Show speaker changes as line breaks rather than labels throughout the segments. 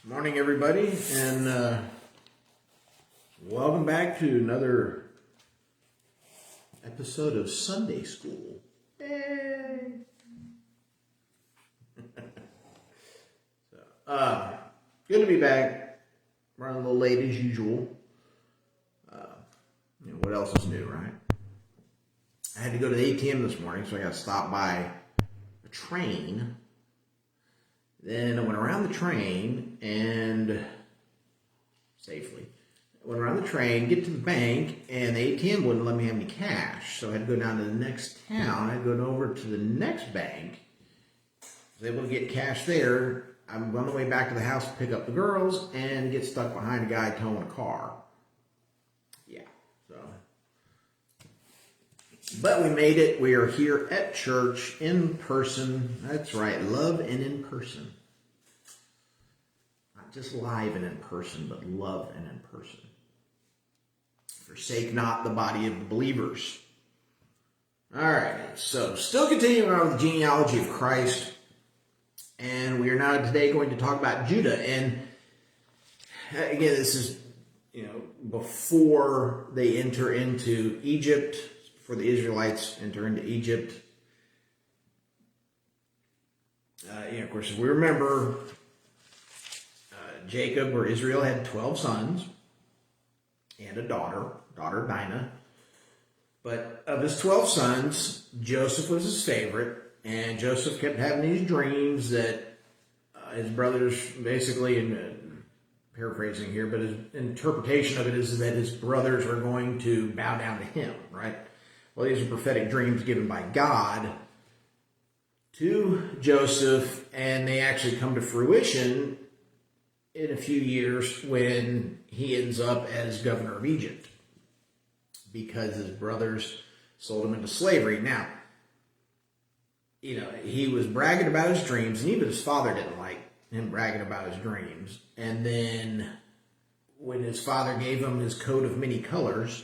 Morning, everybody, and welcome back to another episode of Sunday School. Yay! Good to be back. Running a little late as usual. What else is new, right? I had to go to the ATM this morning, so I got to stop by a train. Then I went around the train and safely. I went around the train, get to the bank, and the ATM wouldn't let me have any cash. So I had to go down to the next town. I had to go over to the next bank. I was able to get cash there. I'm on the way back to the house to pick up the girls and get stuck behind a guy towing a car. Yeah, so. But we made it. We are here at church in person. That's right, love and in person. Not just live and in person, but love and in person. Forsake not the body of the believers. All right, so still continuing on with the genealogy of Christ. And we are now today going to talk about Judah. And again, this is, before they enter into Egypt, before the Israelites enter into Egypt. Of course, if we remember, Jacob or Israel had 12 sons and a daughter Dinah. But of his 12 sons, Joseph was his favorite. And Joseph kept having these dreams that his brothers, basically, in paraphrasing here, but his interpretation of it is that his brothers are going to bow down to him, right? Well, these are prophetic dreams given by God to Joseph, and they actually come to fruition in a few years when he ends up as governor of Egypt because his brothers sold him into slavery. Now, he was bragging about his dreams, and even his father didn't like him bragging about his dreams. And then when his father gave him his coat of many colors,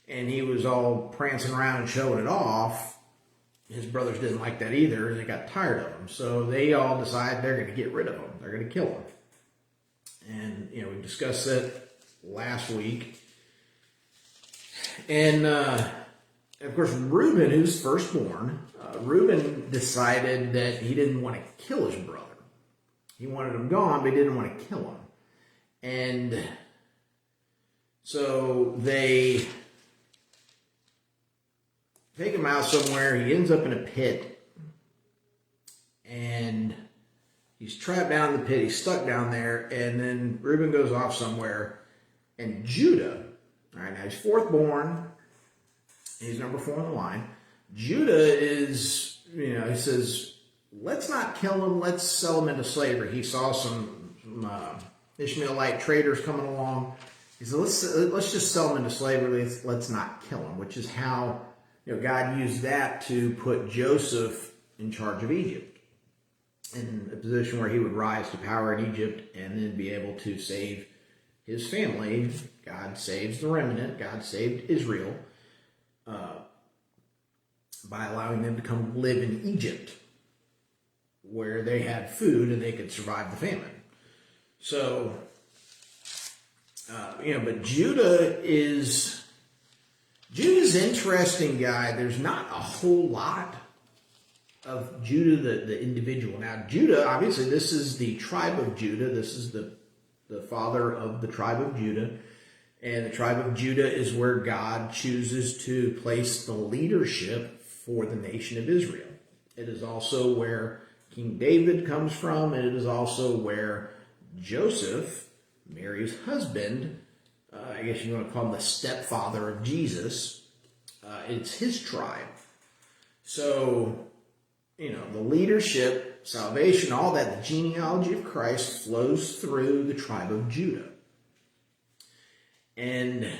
and he was all prancing around and showing it off, his brothers didn't like that either. They got tired of him. So they all decided they're going to get rid of him. They're going to kill him. And, we discussed that last week. And, of course, Reuben, who's firstborn, Reuben decided that he didn't want to kill his brother. He wanted him gone, but he didn't want to kill him. And so they take him out somewhere. He ends up in a pit. And he's trapped down in the pit. He's stuck down there. And then Reuben goes off somewhere. And Judah, all right, now he's fourth born. He's number 4 on the line. Judah is, he says, let's not kill him. Let's sell him into slavery. He saw some Ishmaelite traders coming along. He said, let's just sell him into slavery. Let's not kill him, which is how God used that to put Joseph in charge of Egypt, in a position where he would rise to power in Egypt and then be able to save his family. God saves the remnant. God saved Israel by allowing them to come live in Egypt, where they had food and they could survive the famine. So, but Judah's interesting guy. There's not a whole lot of Judah, the individual. Now, Judah, obviously, this is the tribe of Judah. This is the father of the tribe of Judah. And the tribe of Judah is where God chooses to place the leadership for the nation of Israel. It is also where King David comes from, and it is also where Joseph, Mary's husband, I guess you want to call him the stepfather of Jesus, it's his tribe. So, the leadership, salvation, all that, the genealogy of Christ flows through the tribe of Judah. And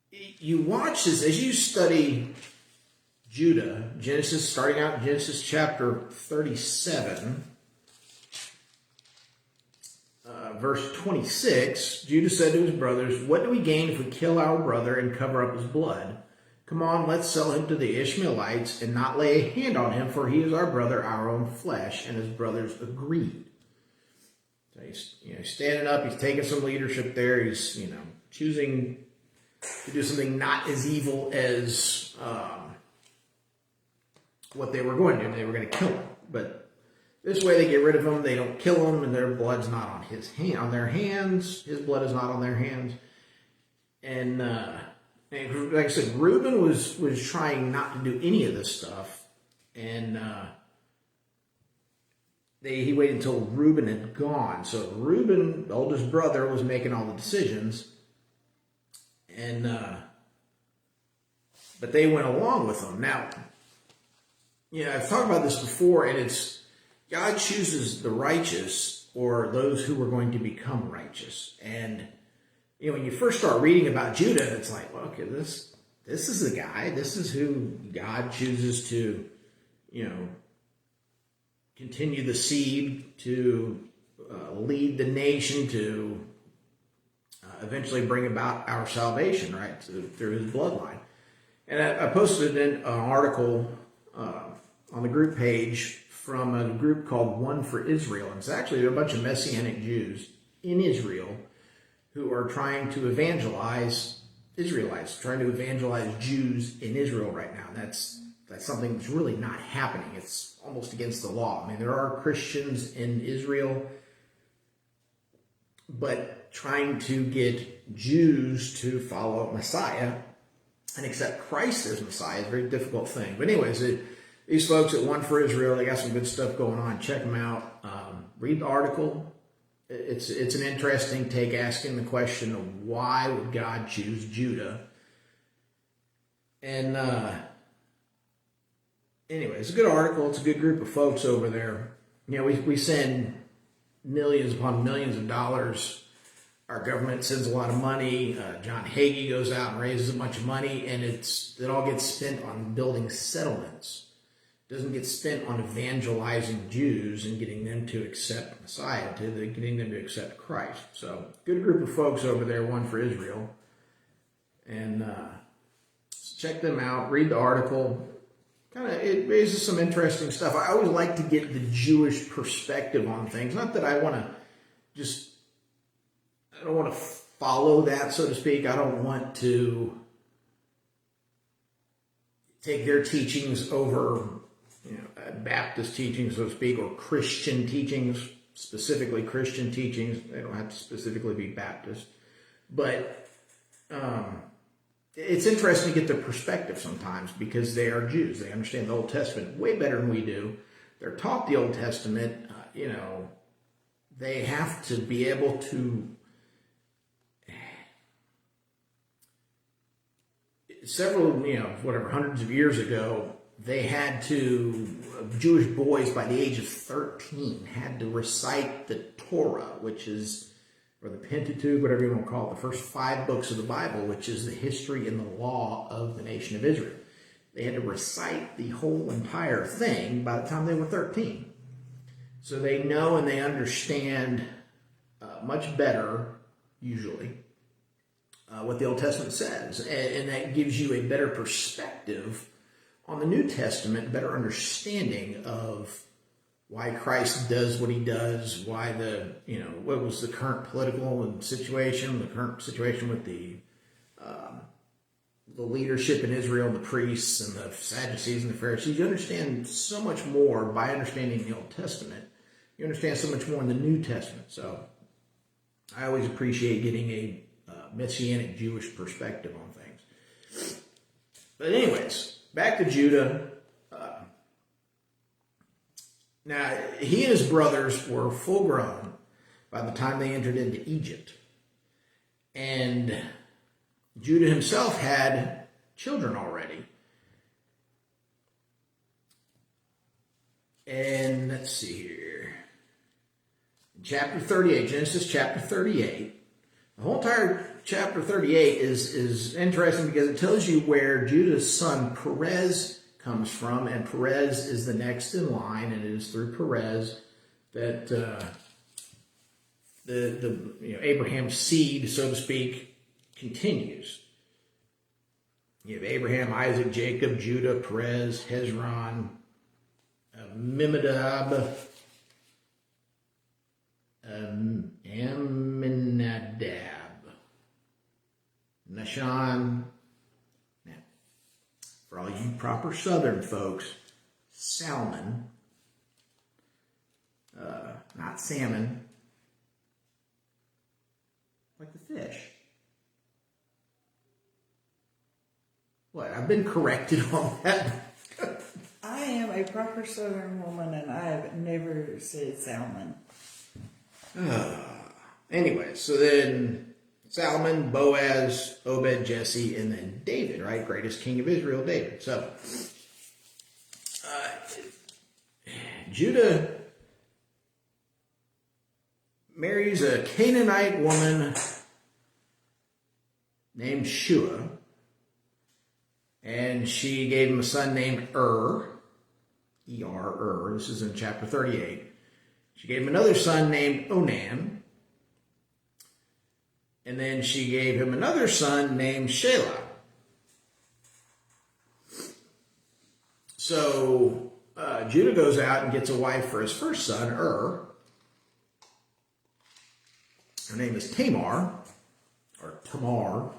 you watch this as you study Judah, starting out in Genesis chapter 37, verse 26, Judah said to his brothers, "What do we gain if we kill our brother and cover up his blood? Come on, let's sell him to the Ishmaelites and not lay a hand on him, for he is our brother, our own flesh." And his brothers agreed. So he's standing up. He's taking some leadership there. He's choosing to do something not as evil as what they were going to do. They were going to kill him, but this way they get rid of him. They don't kill him, and their blood's not on on their hands. His blood is not on their hands. And like I said, Reuben was trying not to do any of this stuff, and he waited until Reuben had gone. So Reuben, the oldest brother, was making all the decisions, and but they went along with him. Now, I've talked about this before, and it's God chooses the righteous or those who are going to become righteous. And when you first start reading about Judah, it's like, well, okay, this is the guy. This is who God chooses to, continue the seed, to lead the nation, to eventually bring about our salvation, right, through his bloodline. And I posted an article on the group page from a group called One for Israel. And it's actually a bunch of Messianic Jews in Israel who are trying to evangelize Israelites, trying to evangelize Jews in Israel right now. And that's something that's really not happening. It's almost against the law. I mean, there are Christians in Israel, but trying to get Jews to follow Messiah and accept Christ as Messiah is a very difficult thing. But anyways, these folks at One for Israel, they got some good stuff going on. Check them out. Read the article. It's an interesting take, asking the question of why would God choose Judah? And anyway, it's a good article. It's a good group of folks over there. We send millions upon millions of dollars. Our government sends a lot of money. John Hagee goes out and raises a bunch of money, and it all gets spent on building settlements. It doesn't get spent on evangelizing Jews and getting them to accept Messiah, getting them to accept Christ. So, good group of folks over there, One for Israel. And check them out. Read the article. It raises some interesting stuff. I always like to get the Jewish perspective on things. Not that I don't want to follow that, so to speak. I don't want to take their teachings over, Baptist teachings, so to speak, or Christian teachings, specifically Christian teachings. They don't have to specifically be Baptist. But it's interesting to get their perspective sometimes because they are Jews. They understand the Old Testament way better than we do. They're taught the Old Testament. They have to be able to hundreds of years ago, Jewish boys by the age of 13 had to recite the Torah, or the Pentateuch, whatever you want to call it, the first 5 books of the Bible, which is the history and the law of the nation of Israel. They had to recite the whole entire thing by the time they were 13. So they know and they understand much better, usually, what the Old Testament says. And that gives you a better perspective on the New Testament, better understanding of why Christ does what he does, why what was the current political situation, the current situation with the leadership in Israel, the priests and the Sadducees and the Pharisees. You understand so much more by understanding the Old Testament. You understand so much more in the New Testament. So I always appreciate getting a Messianic Jewish perspective on things. But anyways, back to Judah. Now, he and his brothers were full grown by the time they entered into Egypt. And Judah himself had children already. And let's see here. In chapter 38, Genesis chapter 38, the whole entire chapter 38 is interesting because it tells you where Judah's son Perez comes from, and Perez is the next in line, and it is through Perez that Abraham's seed, so to speak, continues. You have Abraham, Isaac, Jacob, Judah, Perez, Hezron, Amminadab, Amminadab, Nahshon. Now, for all you proper Southern folks, Salmon, not salmon, like the fish. What? I've been corrected on that.
I am a proper Southern woman, and I have never said salmon.
Anyway, so then Salmon, Boaz, Obed, Jesse, and then David, right? Greatest king of Israel, David. So, Judah marries a Canaanite woman named Shua, and she gave him a son named E-R. This is in chapter 38. She gave him another son named Onan, and then she gave him another son named Shelah. So Judah goes out and gets a wife for his first son, Her name is Tamar, or Tamar.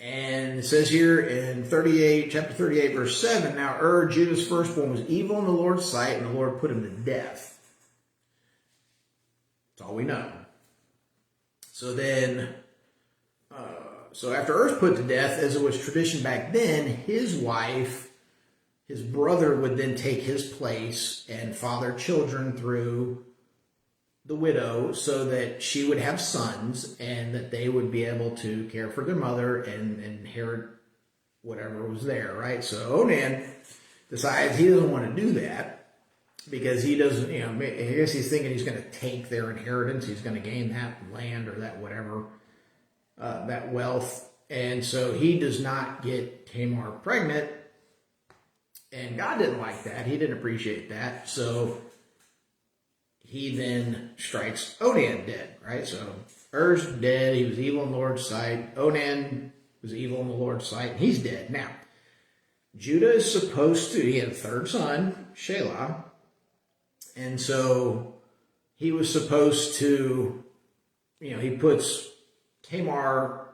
And it says here in chapter 38, verse 7, now Judah's firstborn, was evil in the Lord's sight, and the Lord put him to death. That's all we know. So then, so after put to death, as it was tradition back then, his wife, his brother would then take his place and father children through the widow, so that she would have sons and that they would be able to care for their mother and inherit whatever was there, right? So Onan decides he doesn't want to do that because he doesn't, I guess he's thinking he's going to take their inheritance. He's going to gain that land or that whatever, that wealth. And so he does not get Tamar pregnant. And God didn't like that. He didn't appreciate that. So he then strikes Onan dead, right? So Er's dead. He was evil in the Lord's sight. Onan was evil in the Lord's sight. He's dead. Now, Judah is supposed to, he had a third son, Shelah. And so he was supposed to, he puts Tamar,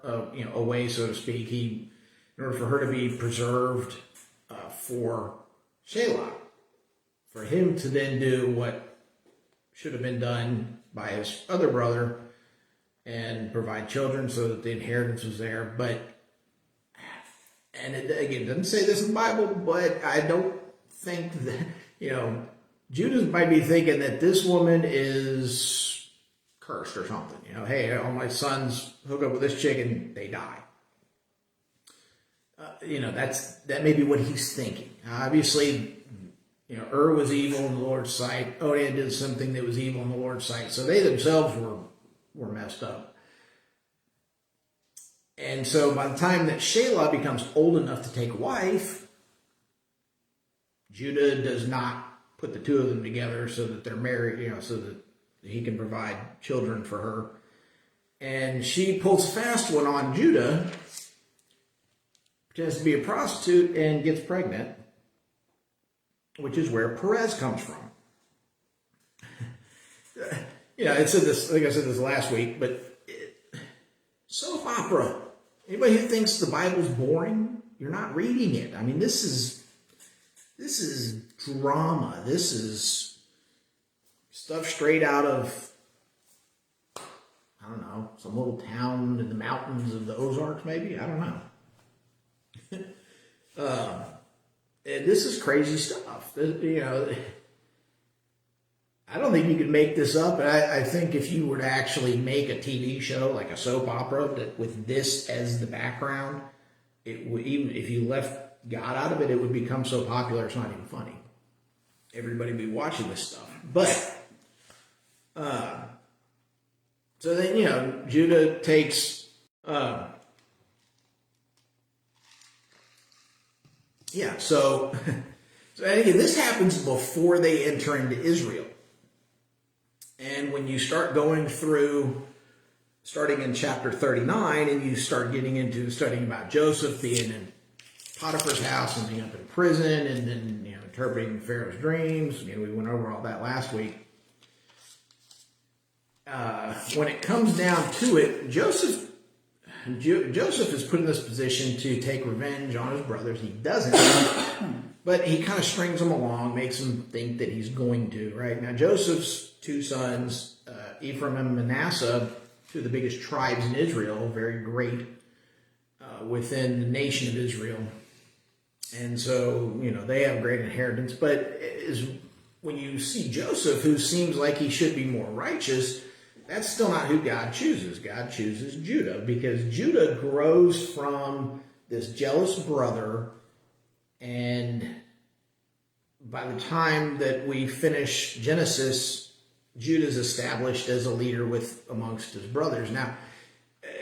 away, so to speak. In order for her to be preserved for Shelah, for him to then do what should have been done by his other brother and provide children so that the inheritance was there. But, and it, again, doesn't say this in the Bible, but I don't think that, Judah might be thinking that this woman is cursed or something. Hey, all my sons hook up with this chick and they die. That may be what he's thinking. Obviously, was evil in the Lord's sight. Onan did something that was evil in the Lord's sight. So they themselves were messed up. And so by the time that Shelah becomes old enough to take a wife, Judah does not put the two of them together so that they're married, so that he can provide children for her. And she pulls a fast one on Judah, pretends to be a prostitute, and gets pregnant, which is where Perez comes from. It said this, I think I said this last week, but soap opera. Anybody who thinks the Bible's boring, you're not reading it. I mean, this is drama. This is stuff straight out of, I don't know, some little town in the mountains of the Ozarks, maybe? I don't know. This is crazy stuff. I don't think you could make this up. I think if you were to actually make a TV show, like a soap opera, with this as the background, it would, even if you left God out of it, it would become so popular it's not even funny. Everybody would be watching this stuff. But, so then, Judah takes, so again, this happens before they enter into Israel. And when you start going through, starting in chapter 39, and you start getting into studying about Joseph being in Potiphar's house and being up in prison, and then interpreting Pharaoh's dreams. We went over all that last week. when it comes down to it, Joseph is put in this position to take revenge on his brothers. He doesn't, but he kind of strings them along, makes them think that he's going to, right? Now, Joseph's two sons, Ephraim and Manasseh, two of the biggest tribes in Israel, very great within the nation of Israel. And so, they have great inheritance. But when you see Joseph, who seems like he should be more righteous, that's still not who God chooses. God chooses Judah, because Judah grows from this jealous brother, and by the time that we finish Genesis, Judah's established as a leader amongst his brothers. Now,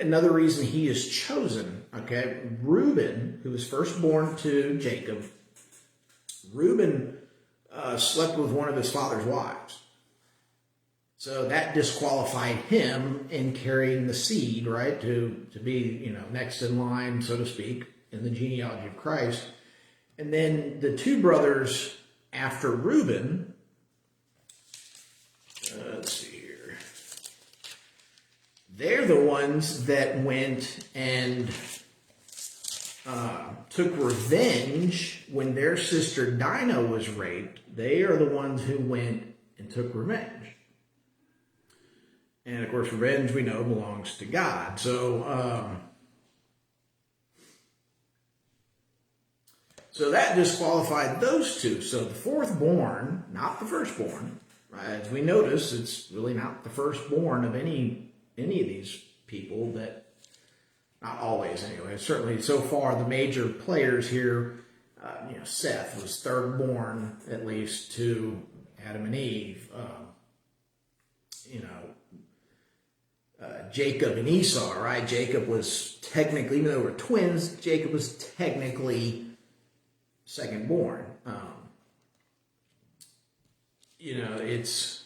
another reason he is chosen, okay, Reuben, who was firstborn to Jacob, Reuben slept with one of his father's wives. So that disqualified him in carrying the seed, right, to be, next in line, so to speak, in the genealogy of Christ. And then the two brothers after Reuben, let's see here, they're the ones that went and took revenge when their sister Dinah was raped. They are the ones who went and took revenge. And, of course, revenge, we know, belongs to God. So that disqualified those two. So the fourth-born, not the firstborn, right? As we notice, it's really not the firstborn of any of these people that, not always anyway, certainly so far the major players here, Seth was third-born, at least, to Adam and Eve. Jacob and Esau, right? Jacob was technically, even though they were twins, Jacob was technically second-born. It's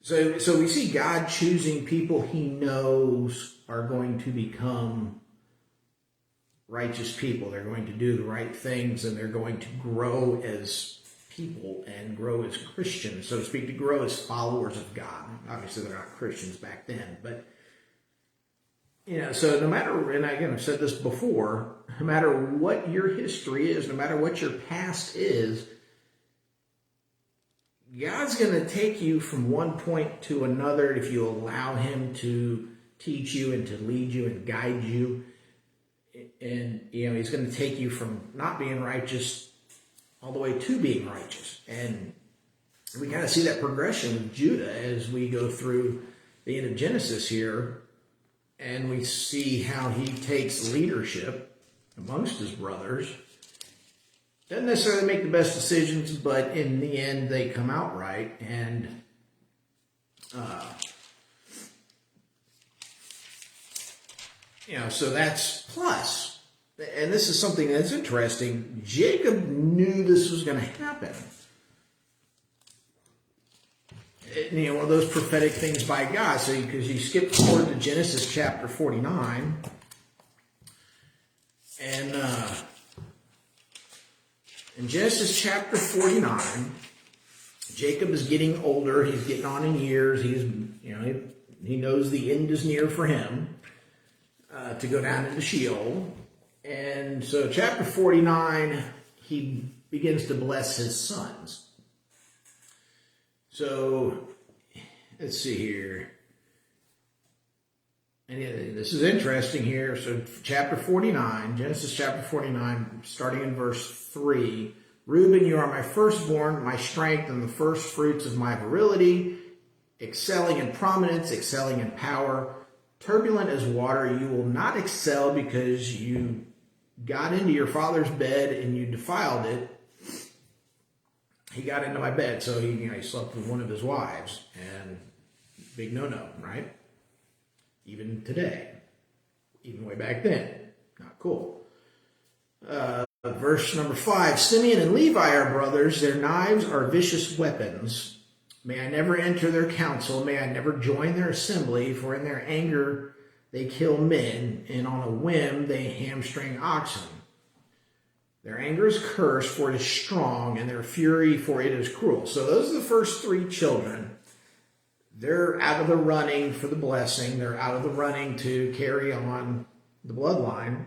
so we see God choosing people he knows are going to become righteous people. They're going to do the right things, and they're going to grow as people and grow as Christians, so to speak, to grow as followers of God. Obviously, they're not Christians back then, but so no matter, and again, I've said this before, no matter what your history is, no matter what your past is, God's going to take you from one point to another if you allow him to teach you and to lead you and guide you. And, he's going to take you from not being righteous all the way to being righteous. And we kind of see that progression with Judah as we go through the end of Genesis here, and we see how he takes leadership amongst his brothers. Doesn't necessarily make the best decisions, but in the end they come out right. And so that's plus. And this is something that's interesting. Jacob knew this was going to happen. One of those prophetic things by God. So because you skip forward to Genesis chapter 49. And in Genesis chapter 49, Jacob is getting older. He's getting on in years. He knows the end is near for him to go down into Sheol. And so chapter 49, he begins to bless his sons. So let's see here. And this is interesting here. So chapter 49, Genesis chapter 49, starting in verse 3. Reuben, you are my firstborn, my strength, and the first fruits of my virility, excelling in prominence, excelling in power. Turbulent as water, you will not excel because you got into your father's bed and you defiled it. He got into my bed, so he slept with one of his wives, and big no-no, right? Even today, even way back then, not cool. Verse number 5, Simeon and Levi are brothers. Their knives are vicious weapons. May I never enter their council. May I never join their assembly, for in their anger they kill men, and on a whim they hamstring oxen. Their anger is cursed, for it is strong, and their fury, for it is cruel. So those are the first three children they're out of the running for the blessing. They're out of the running to carry on the bloodline.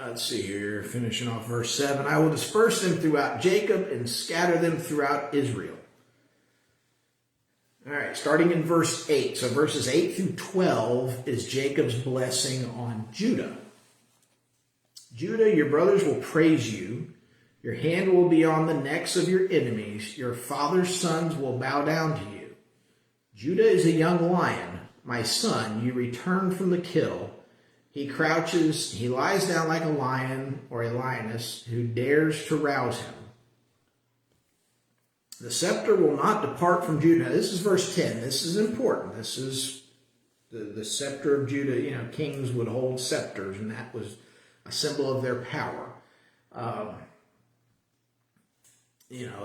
Let's see here, finishing off verse 7. I will disperse them throughout Jacob and scatter them throughout Israel. All right, starting in verse 8. So verses 8 through 12 is Jacob's blessing on Judah. Judah, your brothers will praise you. Your hand will be on the necks of your enemies. Your father's sons will bow down to you. Judah is a young lion. My son, you returned from the kill. He crouches, he lies down like a lion or a lioness who dares to rouse him. The scepter will not depart from Judah. This is verse 10. This is important. This is the scepter of Judah. You know, kings would hold scepters, and that was a symbol of their power.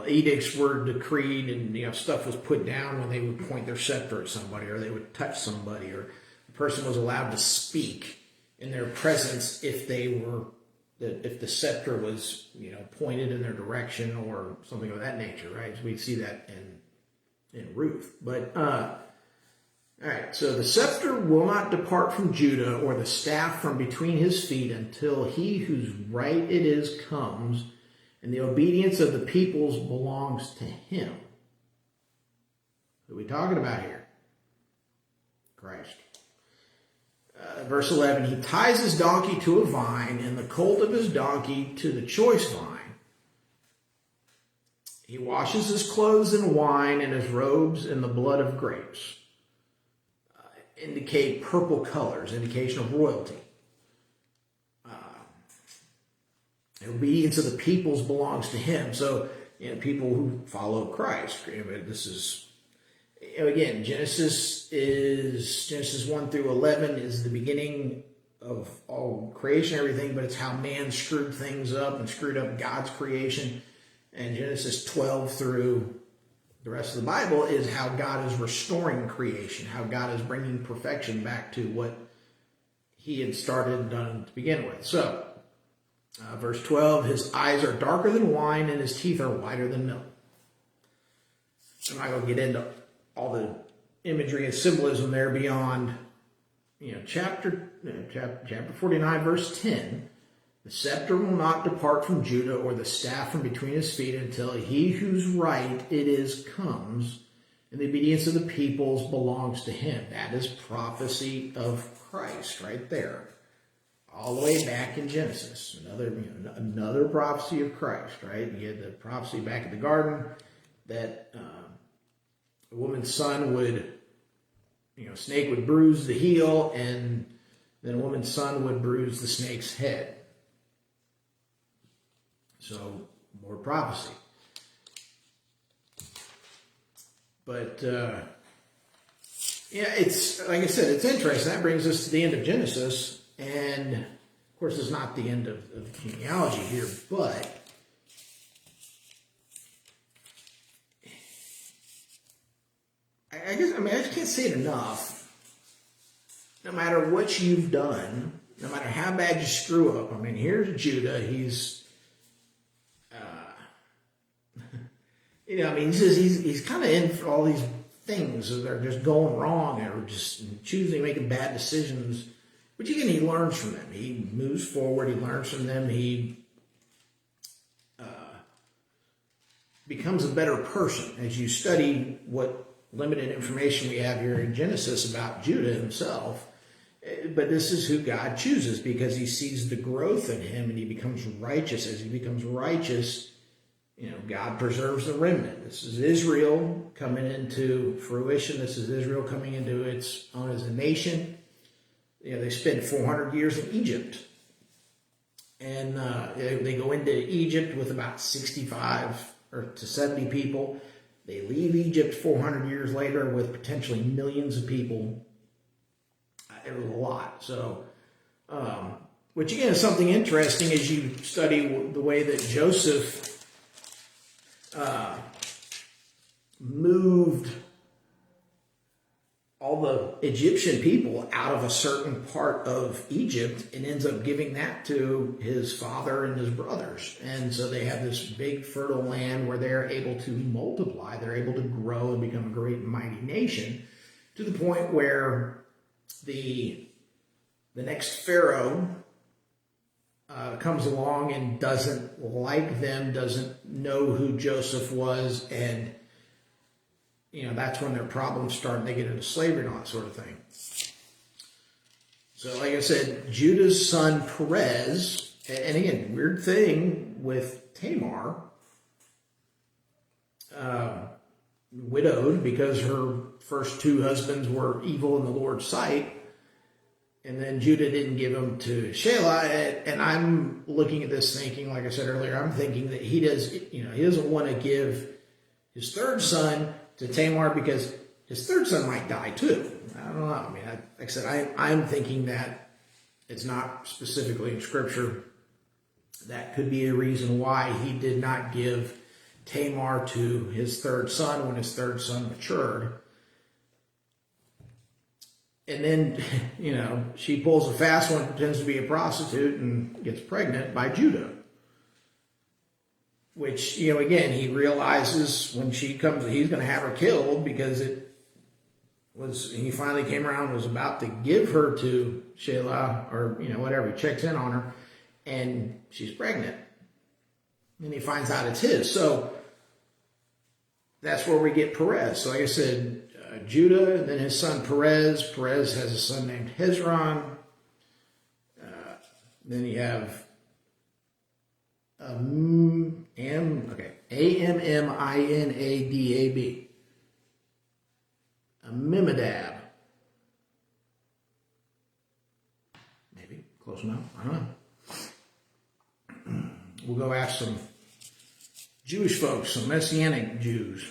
Edicts were decreed, and stuff was put down when they would point their scepter at somebody, or they would touch somebody, or the person was allowed to speak in their presence if the scepter was pointed in their direction or something of that nature, right? So we see that in Ruth. But all right, so the scepter will not depart from Judah, or the staff from between his feet, until he whose right it is comes, and the obedience of the peoples belongs to him. Who are we talking about here? Christ. Verse 11, he ties his donkey to a vine, and the colt of his donkey to the choice vine. He washes his clothes in wine, and his robes in the blood of grapes. Indicate purple colors, indication of royalty. The obedience of the peoples belongs to him. So, people who follow Christ. This is, again, Genesis 1 through 11 is the beginning of all creation, everything, but it's how man screwed things up and screwed up God's creation. And Genesis 12 through the rest of the Bible is how God is restoring creation, how God is bringing perfection back to what he had started and done to begin with. So, verse 12, his eyes are darker than wine, and his teeth are whiter than milk. I'm not going to get into all the imagery and symbolism there beyond, chapter 49, verse 10. The scepter will not depart from Judah, or the staff from between his feet, until he whose right it is comes, and the obedience of the peoples belongs to him. That is prophecy of Christ right there. All the way back in Genesis. Another prophecy of Christ, right? You had the prophecy back in the garden that a woman's son would, snake would bruise the heel, and then a woman's son would bruise the snake's head. So, more prophecy. But, it's, like I said, it's interesting. That brings us to the end of Genesis. And, of course, it's not the end of genealogy here, but I just can't say it enough. No matter what you've done, no matter how bad you screw up, here's Judah. He's, he's kind of in for all these things that are just going wrong, or just making bad decisions. But again, he learns from them. He moves forward. He learns from them. He becomes a better person. As you study what limited information we have here in Genesis about Judah himself, but this is who God chooses, because he sees the growth in him, and he becomes righteous. As he becomes righteous, God preserves the remnant. This is Israel coming into fruition. This is Israel coming into its own as a nation. They spend 400 years in Egypt, and they go into Egypt with about 65 or to 70 people. They leave Egypt 400 years later with potentially millions of people. It was a lot. So, which again is something interesting as you study the way that Joseph moved all the Egyptian people out of a certain part of Egypt and ends up giving that to his father and his brothers. And so they have this big fertile land where they're able to multiply. They're able to grow and become a great and mighty nation to the point where the next Pharaoh comes along and doesn't like them, doesn't know who Joseph was, and that's when their problems start and they get into slavery and all that sort of thing. So like I said, Judah's son Perez, and again, weird thing with Tamar, widowed because her first two husbands were evil in the Lord's sight. And then Judah didn't give him to Shelah. And I'm looking at this thinking, like I said earlier, I'm thinking that he doesn't want to give his third son to Tamar because his third son might die too. I don't know. I mean, like I said, I'm thinking that it's not specifically in Scripture. That could be a reason why he did not give Tamar to his third son when his third son matured. And then, she pulls a fast one, pretends to be a prostitute, and gets pregnant by Judah. Which, again, he realizes when she comes, he's going to have her killed because he finally came around and was about to give her to Shelah or, whatever. He checks in on her and she's pregnant. And he finds out it's his. So that's where we get Perez. So like I said, Judah, and then his son Perez. Perez has a son named Hezron. Then you have Amminadab. Amiminadab. Maybe. Close enough. I don't know. We'll go ask some Jewish folks, some Messianic Jews,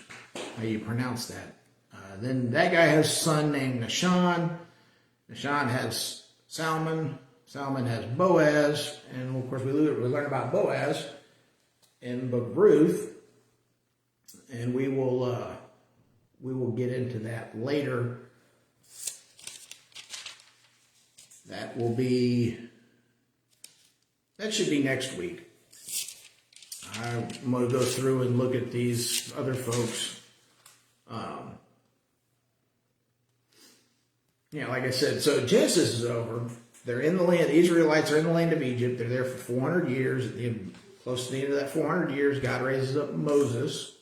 how you pronounce that. Then that guy has a son named Nahshon. Nahshon has Salmon. Salmon has Boaz. And of course, we learn about Boaz in the book of Ruth. And we will get into that later. That should be next week. I'm going to go through and look at these other folks. Like I said, so Genesis is over. They're in the land. The Israelites are in the land of Egypt. They're there for 400 years. Close to the end of that 400 years, God raises up Moses.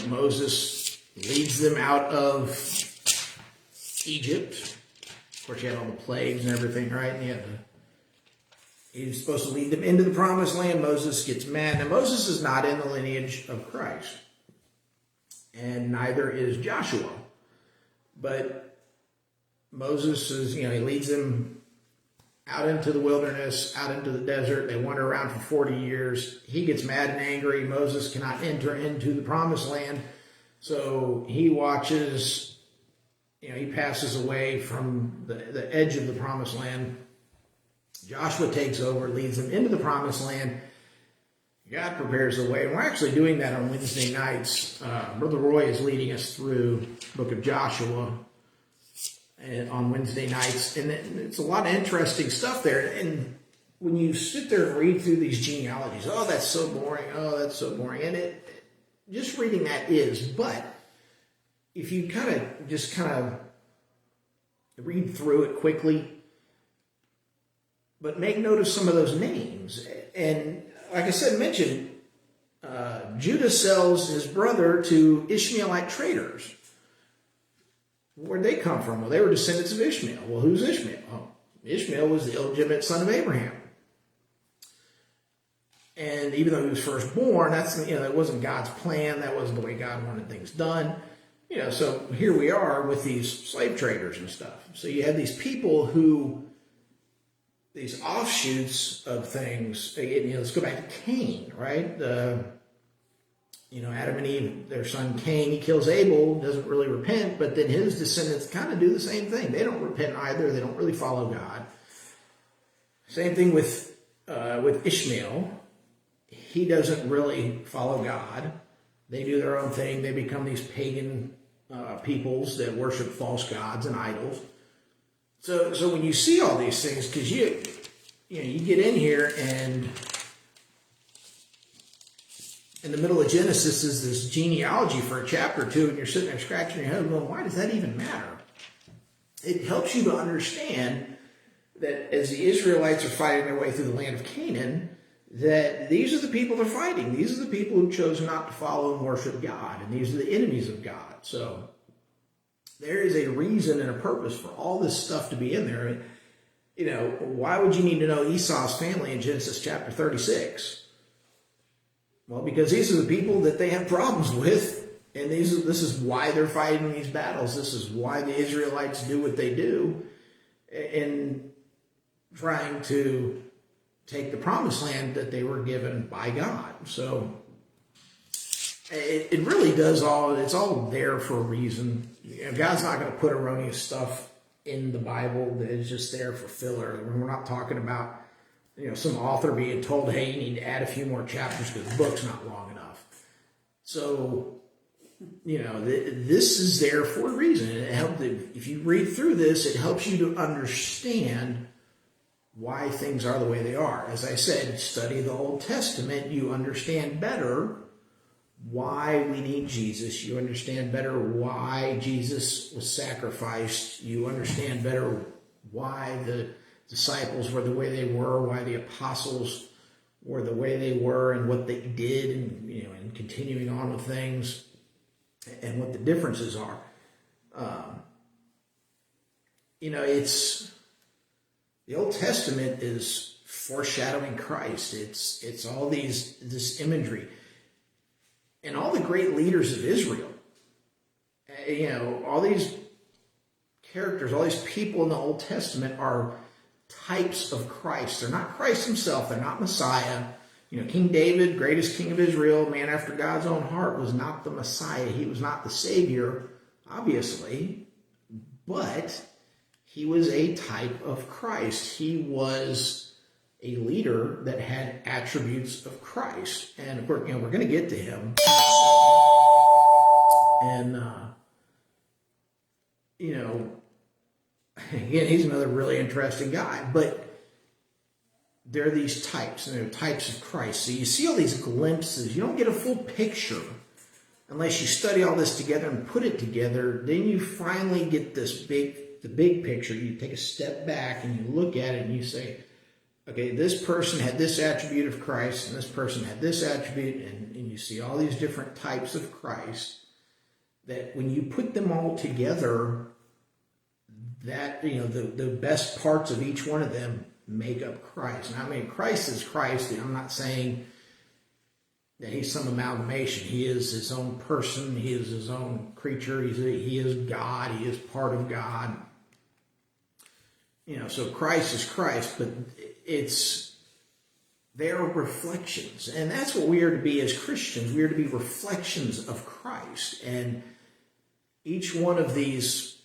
Moses leads them out of Egypt. Of course, you had all the plagues and everything, right? And he's supposed to lead them into the promised land. Moses gets mad. Now, Moses is not in the lineage of Christ. And neither is Joshua. But Moses is, he leads them out into the wilderness, out into the desert. They wander around for 40 years. He gets mad and angry. Moses cannot enter into the promised land. So he watches, he passes away from the edge of the promised land. Joshua takes over, leads them into the promised land. God prepares the way. And we're actually doing that on Wednesday nights. Brother Roy is leading us through the book of Joshua on Wednesday nights. And it's a lot of interesting stuff there. And when you sit there and read through these genealogies, oh, that's so boring. Oh, that's so boring. And just reading that is. But if you kind of read through it quickly, but make note of some of those names. And like I said, mentioned, Judah sells his brother to Ishmaelite traders. Where'd they come from? Well, they were descendants of Ishmael. Well, who's Ishmael? Oh, Ishmael was the illegitimate son of Abraham. And even though he was firstborn, that wasn't God's plan. That wasn't the way God wanted things done. So here we are with these slave traders and stuff. So you have these people these offshoots of things. Let's go back to Cain, right? Adam and Eve, their son Cain, he kills Abel, doesn't really repent, but then his descendants kind of do the same thing. They don't repent either. They don't really follow God. Same thing with Ishmael. He doesn't really follow God. They do their own thing. They become these pagan peoples that worship false gods and idols. So when you see all these things, because you get in here, and in the middle of Genesis is this genealogy for a chapter or two, and you're sitting there scratching your head going, why does that even matter? It helps you to understand that as the Israelites are fighting their way through the land of Canaan, that these are the people they're fighting. These are the people who chose not to follow and worship God, and these are the enemies of God. So there is a reason and a purpose for all this stuff to be in there. Why would you need to know Esau's family in Genesis chapter 36? Well, because these are the people that they have problems with, and this is why they're fighting these battles. This is why the Israelites do what they do in trying to take the promised land that they were given by God. So it really does it's all there for a reason. God's not going to put erroneous stuff in the Bible that is just there for filler. We're not talking about some author being told, hey, you need to add a few more chapters because the book's not long enough. So, this is there for a reason. If you read through this, it helps you to understand why things are the way they are. As I said, study the Old Testament, you understand better why we need Jesus. You understand better why Jesus was sacrificed. You understand better why the disciples were the way they were, why the apostles were the way they were, and what they did, and continuing on with things, and what the differences are. It's the Old Testament is foreshadowing Christ. It's all this imagery, and all the great leaders of Israel. All these characters, all these people in the Old Testament are types of Christ. They're not Christ himself. They're not Messiah. King David, greatest king of Israel, man after God's own heart, was not the Messiah. He was not the Savior, obviously, but he was a type of Christ. He was a leader that had attributes of Christ. And of course, we're going to get to him. And, again, he's another really interesting guy. But there are these types, and they're types of Christ. So you see all these glimpses. You don't get a full picture unless you study all this together and put it together. Then you finally get the big picture. You take a step back and you look at it and you say, okay, this person had this attribute of Christ, and this person had this attribute, and you see all these different types of Christ, that when you put them all together, that, the best parts of each one of them make up Christ. Now, Christ is Christ, and I'm not saying that he's some amalgamation. He is his own person. He is his own creature. He is God. He is part of God. So Christ is Christ, but they're reflections. And that's what we are to be as Christians. We are to be reflections of Christ. And each one of these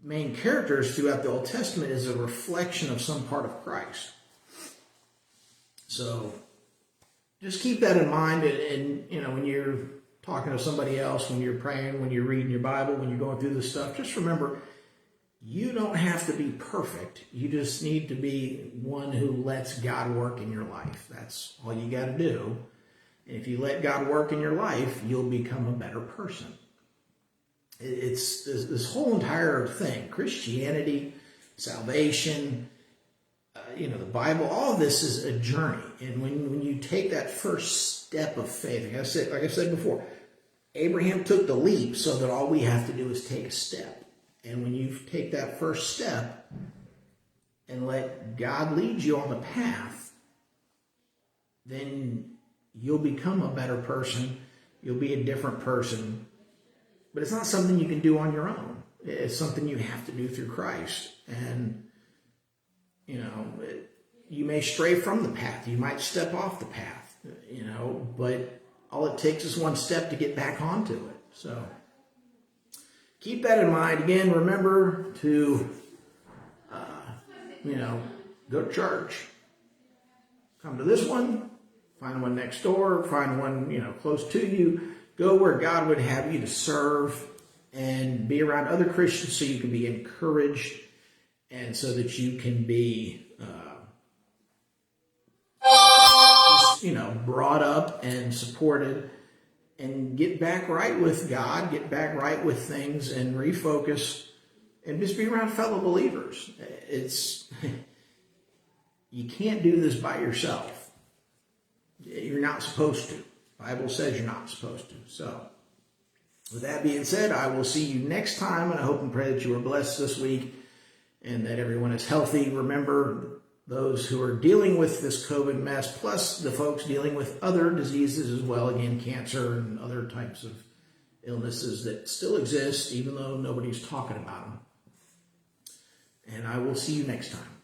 main characters throughout the Old Testament is a reflection of some part of Christ. So just keep that in mind. And when you're talking to somebody else, when you're praying, when you're reading your Bible, when you're going through this stuff, just remember, you don't have to be perfect. You just need to be one who lets God work in your life. That's all you got to do. And if you let God work in your life, you'll become a better person. It's this whole entire thing, Christianity, salvation, the Bible, all of this is a journey. And when you take that first step of faith, like I said before, Abraham took the leap so that all we have to do is take a step. And when you take that first step and let God lead you on the path, then you'll become a better person. You'll be a different person. But it's not something you can do on your own. It's something you have to do through Christ. And, you may stray from the path. You might step off the path, but all it takes is one step to get back onto it. So keep that in mind. Again, remember to, go to church. Come to this one Find one next door, find one, close to you. Go where God would have you to serve and be around other Christians so you can be encouraged and so that you can be, brought up and supported and get back right with God, get back right with things and refocus and just be around fellow believers. You can't do this by yourself. You're not supposed to. The Bible says you're not supposed to. So, with that being said, I will see you next time, and I hope and pray that you are blessed this week and that everyone is healthy. Remember, those who are dealing with this COVID mess, plus the folks dealing with other diseases as well, again, cancer and other types of illnesses that still exist, even though nobody's talking about them. And I will see you next time.